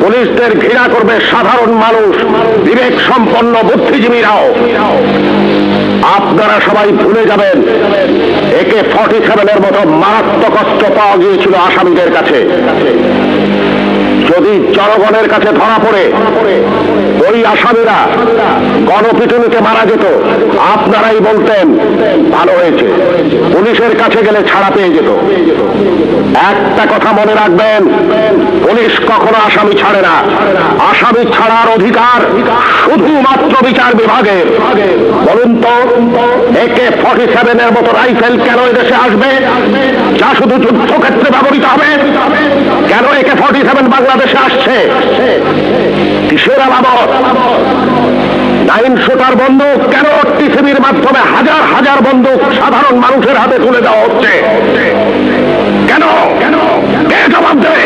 পুলিশদের ঘৃণা করবে সাধারণ মানুষ, বিবেক সম্পন্ন বুদ্ধিজীবীরাও। আপনারা সবাই ভুলে যাবেন AK-47 মতো মারাত্মক অস্ত্র পাওয়া গিয়েছিল আসামিদের কাছে। যদি জনগণের কাছে ধরা পড়ে ওই আসামিরা গণপিটুনিতে মারা যেত, আপনারাই বলতেন ভালো হয়েছে, পুলিশের কাছে গেলে ছাড়া পেয়ে যেত। একটা কথা মনে রাখবেন, পুলিশ কখনো আসামি ছাড়ে না। আসামি ছাড়ার অধিকার শুধুমাত্র বিচার বিভাগের। বলুন তো, AK-47 মতো রাইফেল কেন এদেশে আসবে, যা শুধু যুদ্ধক্ষেত্রে ব্যবহৃত হবে? কেন AK-47 বাংলাদেশে আসছে? কিসের আলামত? 9 শুটার বন্দুক কেন টিসিবির মাধ্যমে হাজার হাজার বন্দুক সাধারণ মানুষের হাতে তুলে দেওয়া হচ্ছে? কেন? কে জবাব দেবে?